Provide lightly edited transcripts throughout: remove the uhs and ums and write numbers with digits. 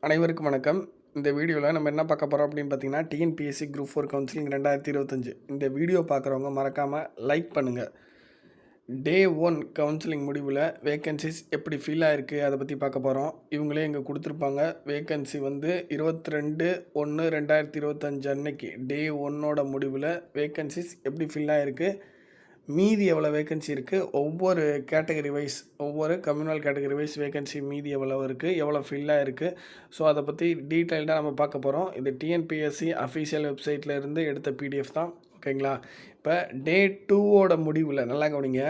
அனைவருக்கும் வணக்கம். இந்த வீடியோவில் நம்ம என்ன பார்க்க போகிறோம் அப்படின்னு பார்த்தீங்கன்னா, டிஎன்பிஎஸ்சி குரூப் 4 கவுன்சிலிங் 2025. இந்த வீடியோ பார்க்குறவங்க மறக்காமல் லைக் பண்ணுங்கள். டே 1 கவுன்சிலிங் முடிவில் வேக்கன்சிஸ் எப்படி ஃபில் ஆகிருக்கு அதை பற்றி பார்க்க போகிறோம். இவங்களே இங்கே கொடுத்துருப்பாங்க. வேக்கன்சி வந்து 22/1/2025 அன்னைக்கு டே 1ஓட முடிவில் வேக்கன்சிஸ் எப்படி ஃபில் ஆகிருக்கு, மீதி எவ்வளோ வேக்கன்சி இருக்குது, ஒவ்வொரு கேட்டகரி வைஸ் ஒவ்வொரு கம்யூனல் கேட்டகரி வைஸ் வேக்கன்சி மீதி எவ்வளோ இருக்குது, எவ்வளோ ஃபில்லாக இருக்குது. ஸோ அதை பற்றி டீட்டெயில்டாக நம்ம பார்க்க போகிறோம். இது டிஎன்பிஎஸ்சி அஃபீஷியல் வெப்சைட்டில் இருந்து எடுத்த பிடிஎஃப் தான். ஓகேங்களா? இப்போ டே 2ஓட முடிவில் நல்லா கவனிங்க.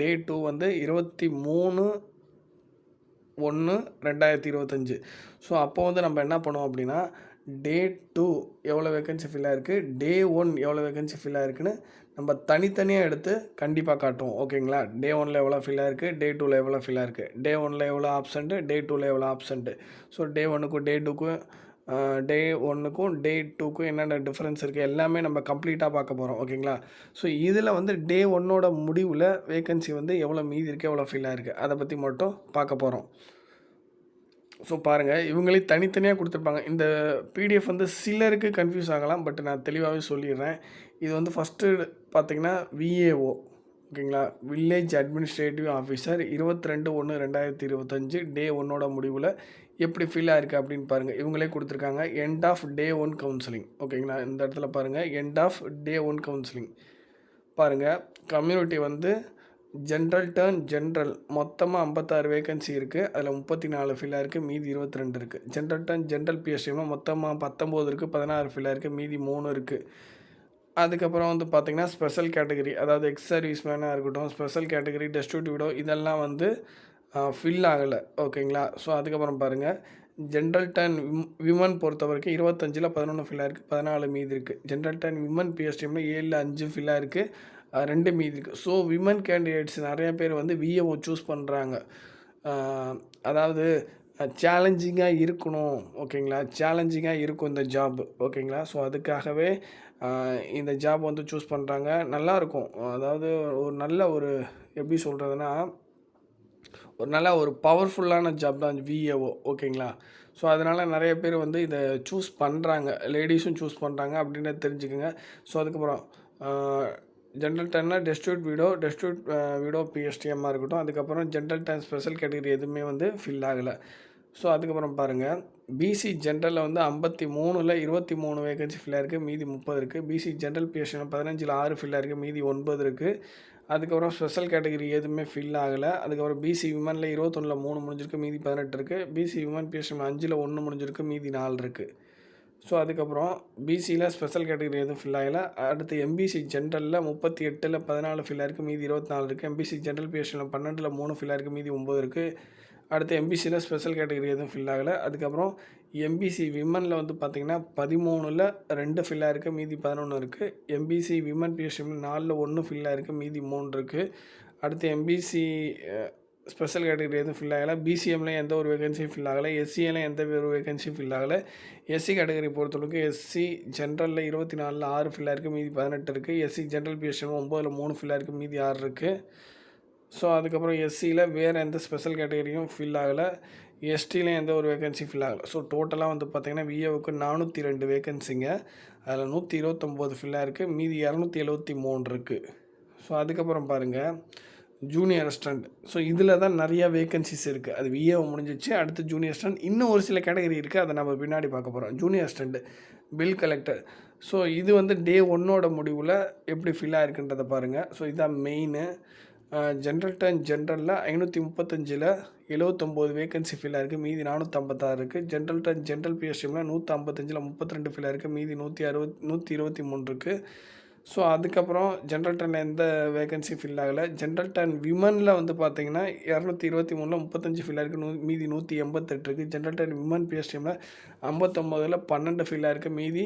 டே 2 வந்து 23/1/2025. ஸோ அப்போ வந்து நம்ம என்ன பண்ணுவோம் அப்படின்னா, டே 2 எவ்வளோ வேக்கன்சி ஃபில் ஆகிருக்கு, டே 1 எவ்வளோ வேக்கன்சி ஃபில் ஆகிருக்குன்னு நம்ம தனித்தனியாக எடுத்து கண்டிப்பாக காட்டுவோம். ஓகேங்களா? டே 1ல் எவ்வளோ ஃபில் ஆகிருக்கு, டே 2ல் எவ்வளோ ஃபில் ஆகிருக்கு, டே 1ல் எவ்வளோ ஆப்சண்ட்டு, டே 2ல் எவ்வளோ ஆப்சண்ட்டு. ஸோ டே 1க்கும் டே 2க்கும் டே 1க்கும் டே 2க்கும் என்னென்ன டிஃப்ரென்ஸ் இருக்குது எல்லாமே நம்ம கம்ப்ளீட்டாக பார்க்க போகிறோம். ஓகேங்களா? ஸோ இதில் வந்து டே 1ஓட முடிவில் வேக்கன்சி வந்து எவ்வளோ மீதி இருக்குது, எவ்வளோ ஃபில் ஆகிருக்கு அதை பற்றி மட்டும் பார்க்க போகிறோம். ஸோ பாருங்கள், இவங்களே தனித்தனியாக கொடுத்துருப்பாங்க. இந்த பிடிஎஃப் வந்து சிலருக்கு கன்ஃபியூஸ் ஆகலாம், பட் நான் தெளிவாகவே சொல்லிடுறேன். இது வந்து ஃபஸ்ட்டு பார்த்திங்கன்னா விஏஓ, ஓகேங்களா, வில்லேஜ் அட்மினிஸ்ட்ரேட்டிவ் ஆஃபீஸர் 22/1/2025 டே 1ஓட முடிவில் எப்படி ஃபில் ஆகிருக்கு அப்படின்னு பாருங்கள். இவங்களே கொடுத்துருக்காங்க எண்ட் ஆஃப் டே 1 கவுன்சிலிங். ஓகேங்களா? இந்த இடத்துல பாருங்கள் எண்ட் ஆஃப் டே 1 கவுன்சிலிங். பாருங்கள், கம்யூனிட்டி வந்து ஜென்ரல் டர்ன் ஜென்ரல் மொத்தமாக 56 வேக்கன்சி இருக்குது. அதில் 34 ஃபில்லாக இருக்குது, மீதி 22 இருக்குது. ஜென்ரல் டர்ன் ஜென்ரல் பிஎஸ்டிஎம்மில் மொத்தமாக 19 இருக்குது, 16 ஃபில்லாக இருக்குது, மீதி 3 இருக்குது. அதுக்கப்புறம் வந்து பார்த்திங்கன்னா ஸ்பெஷல் கேட்டகரி, அதாவது எக்ஸ் சர்வீஸ் மேனாக இருக்கட்டும், ஸ்பெஷல் கேட்டகரி, டெஸ்டிடியூட் விடோ, இதெல்லாம் வந்து ஃபில் ஆகலை. ஓகேங்களா? ஸோ அதுக்கப்புறம் பாருங்கள், ஜென்ரல் டர்ன் விமன் பொறுத்த வரைக்கும் 25ல் 11 ஃபில்லாக இருக்குது, 14 மீதி இருக்குது. ஜென்ரல் டர்ன் விமன் பிஎஸ்டிஎம்மில் 7ல் 5 ஃபில்லாக இருக்குது, 2 மீதி இருக்குது. ஸோ விமன் கேண்டிடேட்ஸ் நிறைய பேர் வந்து விஏஓ சூஸ் பண்ணுறாங்க. அதாவது சேலஞ்சிங்காக இருக்கணும். ஓகேங்களா? சேலஞ்சிங்காக இருக்கும் இந்த ஜாப். ஓகேங்களா? ஸோ அதுக்காகவே இந்த ஜாப் வந்து சூஸ் பண்ணுறாங்க. நல்லாயிருக்கும். அதாவது ஒரு நல்ல ஒரு எப்படி சொல்கிறதுனா, ஒரு நல்ல ஒரு பவர்ஃபுல்லான ஜாப் தான் விஏஓ. ஓகேங்களா? ஸோ அதனால் நிறைய பேர் வந்து இதை சூஸ் பண்ணுறாங்க, லேடிஸும் சூஸ் பண்ணுறாங்க அப்படின்னு தெரிஞ்சுக்கோங்க. ஸோ அதுக்கப்புறம் ஜென்ரல் டர்னால் டெஸ்டிடியூட் வீடோ பிஎஸ்டிஎம்மாக இருக்கட்டும். அதுக்கப்புறம் ஜென்ரல் டர்ன் ஸ்பெஷல் கேட்டகரி எதுவுமே வந்து ஃபில் ஆகலை. ஸோ அதுக்கப்புறம் பாருங்கள், பிசி ஜென்ரலில் வந்து 53ல் 23 வேகன்சி ஃபில்லாக இருக்குது, மீதி 30 இருக்குது. பிசி ஜென்ரல் பிஎஸ்டிஎம் 15ல் 6 ஃபில்லாக இருக்குது, மீதி 9 இருக்குது. அதுக்கப்புறம் ஸ்பெஷல் கேட்டகரி எதுவுமே ஃபில் ஆகலை. அதுக்கப்புறம் பிசி விமனில் 21ல் 3 முடிஞ்சிருக்கு, மீதி 18 இருக்குது. பிசி விமன் பிஎஸ்டிஎம் 5ல் 1 முடிஞ்சிருக்கு, மீதி 4 இருக்குது. ஸோ அதுக்கப்புறம் பிசியில் ஸ்பெஷல் கேட்டகரி எதுவும் ஃபில் ஆகலை. அடுத்து எம்பிசி ஜென்ரலில் 38ல் 14 ஃபில்லாக இருக்குது, மீதி 24 இருக்குது. எம்பிசி ஜென்ரல் பிஎஸ்டிஎம்மில் 12ல் 3 ஃபில்லாக இருக்குது, மீதி 9 இருக்குது. அடுத்து எம்பிசியில் ஸ்பெஷல் கேட்டகரி எதுவும் ஃபில் ஆகலை. அதுக்கப்புறம் எம்பிசி விமனில் வந்து பார்த்திங்கன்னா 13ல் 2 ஃபில்லாக இருக்குது, மீதி 11 இருக்குது. எம்பிசி விமன் பிஎஸ்டிஎம்மில் 4ல் 1 ஃபில்லாக இருக்குது, மீதி 3 இருக்குது. அடுத்து எம்பிசி ஸ்பெஷல் கேட்டகரி எதுவும் ஃபில் ஆகலை. பிசிஎம்மில் எந்த ஒரு வேகன்சியும் ஃபில் ஆகலை. எஸ்சியில் எந்த ஒரு வேகன்சியும் ஃபில் ஆகலை. எஸ்சி கேட்டகரி பொறுத்தளவுக்கு எஸ்சி ஜென்ரலில் 24ல் 6 ஃபில்லாக இருக்குது, மீதி 18 இருக்குது. எஸ்சி ஜென்ரல் பிஎஸ்டிஎம் 9ல் 3 ஃபில்லாக இருக்குது, மீதி 6 இருக்குது. ஸோ அதுக்கப்புறம் எஸ்சியில் வேறு எந்த ஸ்பெஷல் கேட்டகரியும் ஃபில் ஆகலை. எஸ்டியில் எந்த ஒரு வேகன்சி ஃபில் ஆகலை. ஸோ டோட்டலாக வந்து பார்த்திங்கன்னா விஏவுக்கு 402 வேகன்சிங்க. அதில் 129 ஃபில்லாக இருக்குது, மீதி 273 இருக்குது. ஸோ அதுக்கப்புறம் பாருங்கள், ஜூனியர் அசிஸ்டண்ட். ஸோ இதில் தான் நிறையா வேகன்சிஸ் இருக்குது. அது விஏஓ முடிஞ்சிச்சு. அடுத்து ஜூனியர் அசிஸ்டண்ட், இன்னும் ஒரு சில கேட்டகரி இருக்குது, அதை நம்ம பின்னாடி பார்க்க போகிறோம். Junior assistant, bill collector. So இது வந்து டே 1ஓட முடிவில் எப்படி ஃபில் ஆகிருக்குன்றதை பாருங்கள். ஸோ இதுதான் மெயினு. ஜென்ரல் டர்ன் ஜென்ரலில் 535ல் 79 வேகன்சி ஃபில் ஆகிருக்கு, மீதி 456 இருக்குது. ஜென்ரல் டர்ன் ஜென்ரல் பிஎஸ்டிஎம்மில் 155ல் 32 ஃபில் ஆகிருக்கு, மீதி 123 இருக்குது. ஸோ அதுக்கப்புறம் ஜென்ரல் டர்னில் எந்த வேகன்சி ஃபில் ஆகலை. ஜென்ரல் டர்ன் விமனில் வந்து பார்த்திங்கன்னா 223ல் 35 ஃபில் ஆகிருக்கு, மீதி 188 இருக்குது. ஜென்ரல் டர்ன் விமன் பிஎஸ்டிஎம்மில் 59ல் 12 ஃபில் ஆகிருக்கு, மீதி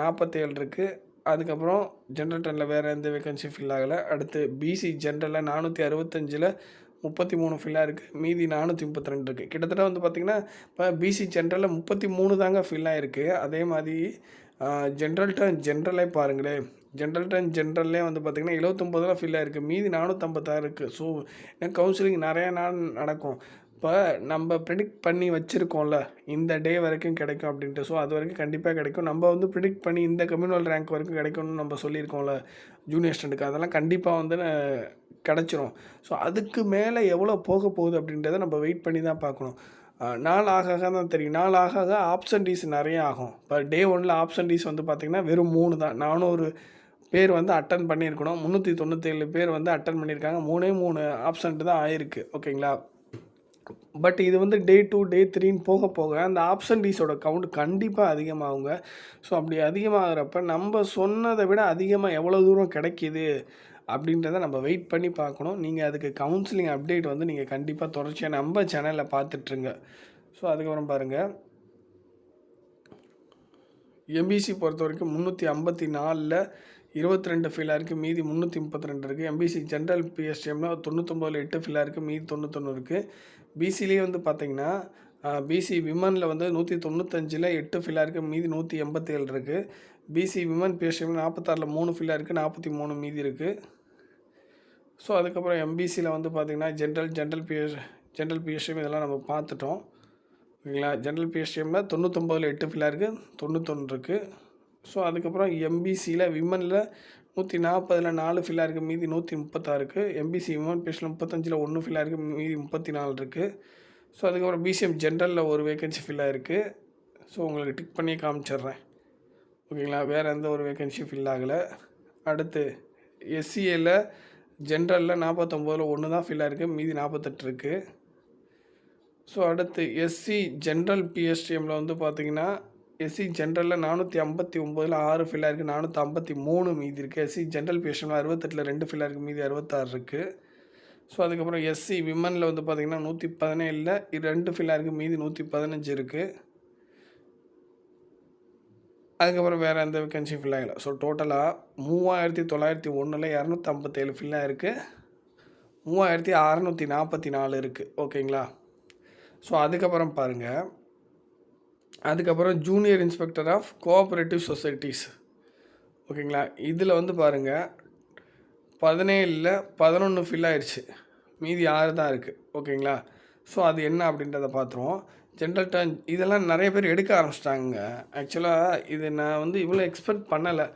47 இருக்குது. அதுக்கப்புறம் ஜென்ரல் டர்னில் வேறு எந்த வேகன்சி ஃபில் ஆகலை. அடுத்து பிசி ஜென்ரலில் 465ல் 33 ஃபில்லாக இருக்குது, மீதி 432 இருக்குது. கிட்டத்தட்ட வந்து பார்த்திங்கன்னா இப்போ பிசி ஜென்ரலில் 33 தாங்க ஃபில் ஆகிருக்கு. அதே மாதிரி ஜென்ரல் டர்ன் ஜென்ரலே பாருங்களேன், ஜென்ரல் டர்ன் ஜென்ரல்லே வந்து பார்த்திங்கன்னா 79ல் ஃபில் ஆகிருக்கு, மீதி 456 இருக்குது. ஸோ கவுன்சிலிங் நிறையா நாள் நடக்கும். இப்போ நம்ம ப்ரிடிக்ட் பண்ணி வச்சுருக்கோம்ல, இந்த டே வரைக்கும் கிடைக்கும் அப்படின்ட்டு. ஸோ அது வரைக்கும் கண்டிப்பாக கிடைக்கும். நம்ம வந்து ப்ரிடிக்ட் பண்ணி இந்த கம்யூனல் ரேங்க் வரைக்கும் கிடைக்கும்னு நம்ம சொல்லியிருக்கோம்ல ஜூனியர் ஸ்டூடெண்ட்டுக்கு, அதெல்லாம் கண்டிப்பாக வந்து கிடச்சிரும். ஸோ அதுக்கு மேலே எவ்வளோ போக போகுது அப்படின்றத நம்ம வெயிட் பண்ணி தான் பார்க்கணும். நாள் ஆக ஆக தான் தெரியும். நாள் ஆக ஆக ஆப்சன்டீஸ் நிறைய ஆகும். இப்போ டே 1ல் ஆப்சன்டீஸ் வந்து பார்த்திங்கன்னா வெறும் 3 தான். 400 பேர் வந்து அட்டன் பண்ணியிருக்கணும். 397 பேர் வந்து அட்டன் பண்ணியிருக்காங்க. 3 ஆப்சண்ட் தான் ஆயிருக்கு. ஓகேங்களா? பட் இது வந்து டே 2 டே 3ன்னு போக போக அந்த ஆப்சன்டீஸோட கவுண்ட் கண்டிப்பாக அதிகமாகுங்க. ஸோ அப்படி அதிகமாகிறப்ப நம்ம சொன்னதை விட அதிகமாக எவ்வளோ தூரம் கிடைக்கிது அப்படின்றத நம்ம வெயிட் பண்ணி பார்க்கணும். நீங்கள் அதுக்கு கவுன்சிலிங் அப்டேட் வந்து நீங்கள் கண்டிப்பாக தொடர்ச்சியாக நம்ம சேனலில் பார்த்துட்ருங்க. ஸோ அதுக்கப்புறம் பாருங்கள், எம்பிசி பொறுத்த வரைக்கும் 354ல் 22 ஃபில்லாக இருக்குது, மீதி 332 இருக்குது. எம்பிசி ஜென்ரல் பிஎஸ்டிஎம்மில் 99ல் 8 ஃபில்லாக இருக்குது, மீதி 91 இருக்குது. பிசிலேயே வந்து பார்த்திங்கன்னா பிசி விமனில் வந்து 195ல் 8 ஃபில்லாக இருக்குது, மீதி 187 இருக்குது. பிசி விமன் பிஎஸ்டிஎம்மில் 46ல் 3 ஃபில்லாக இருக்குது, 43 மீதி இருக்குது. ஸோ அதுக்கப்புறம் எம்பிசியில் வந்து பார்த்திங்கன்னா ஜென்ரல் பிஎஸ்டிஎம் இதெல்லாம் நம்ம பார்த்துட்டோம். ஓகேங்களா? ஜென்ரல் பிஎஸ்டிஎம்மில் 99ல் 8 ஃபில்லாக இருக்குது, 91 இருக்குது. ஸோ அதுக்கப்புறம் எம்பிசியில் விமனில் 140ல் 4 ஃபில்லாக இருக்குது, மீதி 136 இருக்குது. எம்பிசி விமன் பிஎஸ்டியில் 35ல் 1 ஃபில்லாக இருக்குது, மீதி 34 இருக்குது. ஸோ அதுக்கப்புறம் பிசிஎம் ஜென்ரலில் ஒரு வேகன்சி ஃபில்லாக இருக்குது. ஸோ உங்களுக்கு டிக் பண்ணி காமிச்சிட்றேன். ஓகேங்களா? வேறு எந்த ஒரு வேகன்சியும் ஃபில் ஆகலை. அடுத்து எஸ்சிஏல ஜென்ரலில் 49ல் 1 தான் ஃபில்லாக இருக்குது, மீதி 48 இருக்குது. ஸோ அடுத்து எஸ்சி ஜென்ரல் பிஎஸ்டிஎம்மில் வந்து பார்த்திங்கன்னா எஸ்சி ஜென்ரலில் 459ல் 6 ஃபில்லாக இருக்குது, 453 மீதி இருக்குது. எஸ்சி ஜென்ரல் பிஎஸ்டிஎம்மில் 68ல் 2 ஃபில்லாக இருக்குது, மீதி 66 இருக்குது. ஸோ அதுக்கப்புறம் எஸ்சி விமனில் வந்து பார்த்திங்கன்னா 117ல் 2 ஃபில்லாக இருக்குது, மீதி 115 இருக்குது. அதுக்கப்புறம் வேறு எந்த வேக்கன்சியும் ஃபில் ஆகலை. ஸோ டோட்டலாக 3901ல் 257 ஃபில்லாக இருக்குது, 3644 இருக்குது. ஓகேங்களா? ஸோ அதுக்கப்புறம் பாருங்கள், அதுக்கப்புறம் junior inspector of cooperative societies. ஓகேங்களா? இதில் வந்து பாருங்கள் 17ல் 11 ஃபில் ஆயிடுச்சு, மீதி 6 தான் இருக்குது. ஓகேங்களா? ஸோ அது என்ன அப்படின்றத பார்த்துருவோம். ஜென்ரல் டர்ன் இதெல்லாம் நிறைய பேர் எடுக்க ஆரம்பிச்சிட்டாங்க. ஆக்சுவலாக இது நான் வந்து இவ்வளோ எக்ஸ்பெக்ட் பண்ணலை,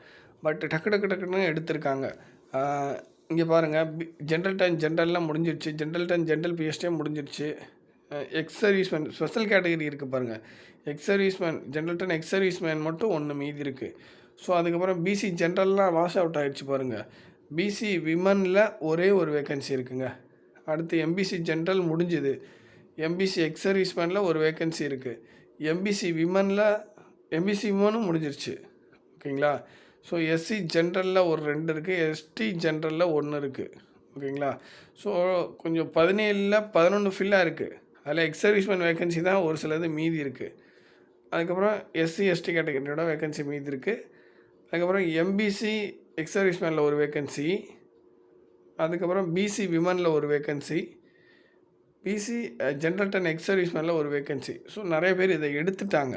பட் டக்குன்னு எடுத்திருக்காங்க. இங்கே பாருங்கள், ஜென்ரல் டர்ன் ஜென்ரல்லாம் முடிஞ்சிடுச்சு, ஜென்ரல் டர்ன் ஜென்ரல் பிஎஸ்டியும் முடிஞ்சிடுச்சு. எக்ஸ் சர்வீஸ்மேன் ஸ்பெஷல் கேட்டகரி இருக்குது பாருங்கள், X serviceman general turn X serviceman மட்டும் 1 மீதி இருக்குது. ஸோ அதுக்கப்புறம் பிசி ஜென்ரல்லாம் வாஷ் அவுட் ஆகிடுச்சு பாருங்கள். பிசி விமனில் ஒரே ஒரு வேக்கன்சி இருக்குங்க. அடுத்து எம்பிசி ஜென்ரல் முடிஞ்சுது, எம்பிசி எக்ஸ் சர்வீஸ்மேனில் ஒரு வேக்கன்சி இருக்குது, எம்பிசி விமனும் முடிஞ்சிருச்சு. ஓகேங்களா? ஸோ எஸ்சி ஜென்ரலில் ஒரு 2 இருக்குது, எஸ்டி ஜென்ரலில் 1 இருக்குது. ஓகேங்களா? ஸோ கொஞ்சம் 17ல் 11 ஃபில்லாக இருக்குது. அதில் எக்ஸ் சர்வீஸ்மேன் வேக்கன்சி தான் ஒரு சிலது மீதி இருக்குது. அதுக்கப்புறம் எஸ்சி எஸ்டி கேட்டகரியோட வேக்கன்சி மீதி இருக்குது. அதுக்கப்புறம் எம்பிசி எக்ஸ் சர்வீஸ்மேனில் ஒரு வேக்கன்சி, அதுக்கப்புறம் பிசி விமனில் ஒரு vacancy, PC general turn ex சர்வீஸ்மேனில் ஒரு வேக்கன்சி. ஸோ நிறைய பேர் இதை எடுத்துட்டாங்க.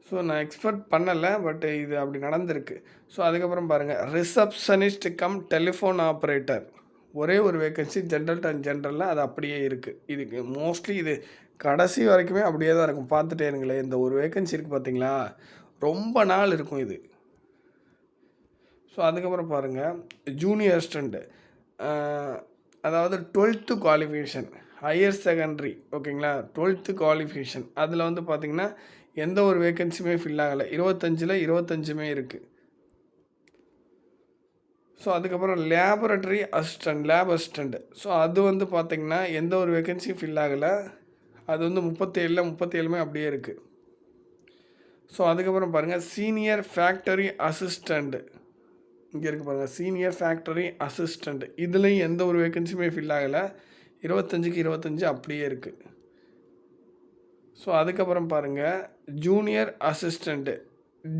ஸோ நான் எக்ஸ்பெக்ட் பண்ணலை, பட் இது அப்படி நடந்திருக்கு. ஸோ அதுக்கப்புறம் பாருங்கள், ரிசப்ஷனிஸ்ட் கம் டெலிஃபோன் ஆப்ரேட்டர் ஒரே ஒரு வேக்கன்சி ஜென்ரல் டர்ன் ஜென்ரலில் அது அப்படியே இருக்குது. இதுக்கு மோஸ்ட்லி இது கடைசி வரைக்குமே அப்படியே தான் இருக்கும். பார்த்துட்டே இருங்களேன், இந்த ஒரு வேக்கன்சி இருக்குது பார்த்தீங்களா, ரொம்ப நாள் இருக்கும் இது. ஸோ அதுக்கப்புறம் பாருங்கள், ஜூனியர் அசிஸ்டண்ட்டு, அதாவது 12th குவாலிஃபிகேஷன் ஹையர் செகண்ட்ரி. ஓகேங்களா? 12th குவாலிஃபிகேஷன் அதில் வந்து பார்த்திங்கன்னா எந்த ஒரு வேக்கன்சியுமே ஃபில் ஆகலை, 25ல் 25 இருக்குது. ஸோ அதுக்கப்புறம் laboratory assistant lab assistant, so அது வந்து பார்த்திங்கன்னா எந்த ஒரு வேக்கன்சியும் ஃபில் ஆகலை, அது வந்து 37ல் 37 அப்படியே இருக்குது. ஸோ அதுக்கப்புறம் பாருங்கள், சீனியர் ஃபேக்டரி அசிஸ்டண்ட்டு இங்கே இருக்குது பாருங்கள், சீனியர் ஃபேக்டரி அசிஸ்டண்ட், இதுலேயும் எந்த ஒரு வேக்கன்சியுமே ஃபில் ஆகலை, 25க்கு 25 அப்படியே இருக்குது. ஸோ அதுக்கப்புறம் பாருங்கள், ஜூனியர் அசிஸ்டண்ட்டு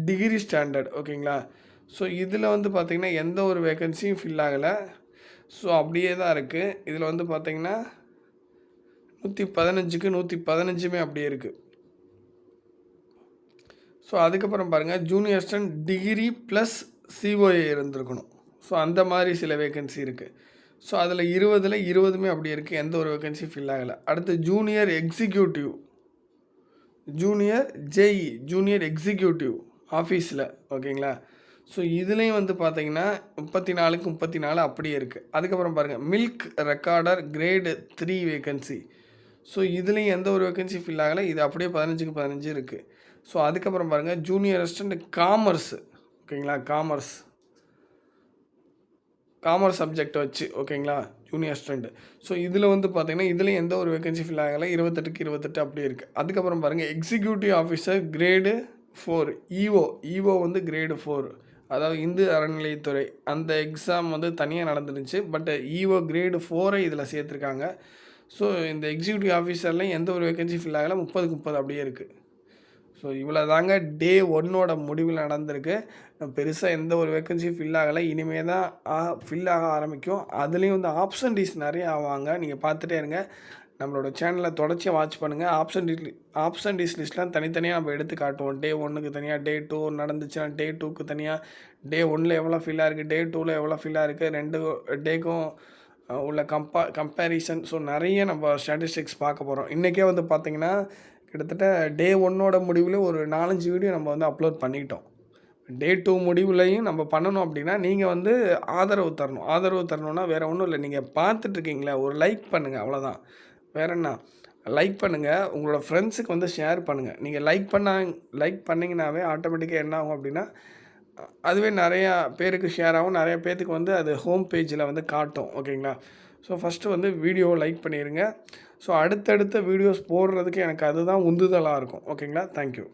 டிகிரி ஸ்டாண்டர்ட். ஓகேங்களா? ஸோ இதில் வந்து பார்த்திங்கன்னா எந்த ஒரு வேக்கன்சியும் ஃபில் ஆகலை, ஸோ அப்படியே தான் இருக்குது. இதில் வந்து பார்த்திங்கன்னா 115க்கு 115 அப்படியே இருக்குது. ஸோ அதுக்கப்புறம் பாருங்கள், junior assistant degree plus COA இருந்திருக்கணும். ஸோ அந்த மாதிரி சில வேக்கன்சி இருக்குது. ஸோ அதில் 20ல் 20மே அப்படி இருக்குது, எந்த ஒரு வேக்கன்சி ஃபில் ஆகலை. அடுத்து junior executive, junior JE, junior executive ஆஃபீஸில், ஓகேங்களா. ஸோ இதுலேயும் வந்து பார்த்தீங்கன்னா 34க்கு 34 அப்படியே இருக்குது. அதுக்கப்புறம் பாருங்கள் milk recorder grade 3 vacancy. So இதுலேயும் எந்த ஒரு வேக்கன்சி ஃபில் ஆகலை, இது அப்படியே 15க்கு 15 இருக்குது. ஸோ அதுக்கப்புறம் பாருங்கள் ஜூனியர் அசிஸ்டண்ட் காமர்ஸ், ஓகேங்களா, காமர்ஸ் சப்ஜெக்ட் வச்சு, ஓகேங்களா, ஜூனியர் அசிஸ்டண்ட். ஸோ இதில் வந்து பார்த்தீங்கன்னா இதுலேயும் எந்த ஒரு வேக்கன்சி ஃபில் ஆகலை, 28க்கு 28 அப்படியே இருக்குது. அதுக்கப்புறம் பாருங்கள் எக்ஸிக்யூட்டிவ் ஆஃபீஸர் கிரேடு 4 ஈஓ வந்து கிரேடு 4, அதாவது இந்து அறநிலையத்துறை அந்த எக்ஸாம் வந்து தனியாக நடந்துருந்துச்சு. பட் ஈஓ கிரேடு 4 இதில் சேர்த்துருக்காங்க. ஸோ இந்த எக்ஸிக்யூட்டிவ் ஆஃபீஸர்லையும் எந்த ஒரு வேக்கன்சி ஃபில் ஆகலை, 30க்கு 30 அப்படியே இருக்குது. ஸோ இவ்வளோ தாங்க டே 1 முடிவில் நடந்திருக்கு. பெருசாக எந்த ஒரு வேக்கன்சியும் ஃபில் ஆகலை, இனிமேல் தான் ஃபில் ஆக ஆரம்பிக்கும். அதுலேயும் வந்து ஆப்ஷன்டீஸ் நிறைய ஆவாங்க, நீங்கள் பார்த்துட்டே இருங்க. நம்மளோட சேனலை தொடர்ச்சியாக வாட்ச் பண்ணுங்கள். ஆப்ஷன்டீஸ் லிஸ்ட்லாம் தனித்தனியாக நம்ம எடுத்து காட்டுவோம். டே 1க்கு தனியாக, டே 2 நடந்துச்சுன்னா டே 2க்கு தனியாக, டே 1ல் எவ்வளோ ஃபில்லாக இருக்குது, டே 2ல் எவ்வளோ ஃபில்லாக இருக்குது, 2 டேக்கும் உள்ள கம்பேரிசன். ஸோ நிறைய நம்ம ஸ்டாட்டிஸ்டிக்ஸ் பார்க்க போகிறோம். இன்றைக்கே வந்து பார்த்திங்கன்னா கிட்டத்தட்ட டே 1 முடிவில் ஒரு 4-5 வீடியோ நம்ம வந்து அப்லோட் பண்ணிட்டோம். டே 2 முடிவுலையும் நம்ம பண்ணணும் அப்படின்னா நீங்கள் வந்து ஆதரவு தரணும்னா வேறு ஒன்றும் இல்லை, நீங்கள் பார்த்துட்ருக்கீங்களா, ஒரு லைக் பண்ணுங்கள், அவ்வளோதான். வேறு என்ன, லைக் பண்ணுங்கள், உங்களோட ஃப்ரெண்ட்ஸுக்கு வந்து ஷேர் பண்ணுங்கள். நீங்கள் லைக் பண்ணிங்கனாவே ஆட்டோமேட்டிக்காக என்ன ஆகும் அப்படின்னா அதுவே நிறையா பேருக்கு ஷேர் ஆகும், நிறையா பேர்த்துக்கு வந்து அது ஹோம் பேஜில் வந்து காட்டும், ஓகேங்களா. ஸோ ஃபஸ்ட்டு வந்து வீடியோவை லைக் பண்ணிடுங்க. ஸோ அடுத்தடுத்த வீடியோஸ் போடுறதுக்கு எனக்கு அதுதான் உந்துதலாக இருக்கும், ஓகேங்களா. தேங்க்யூ.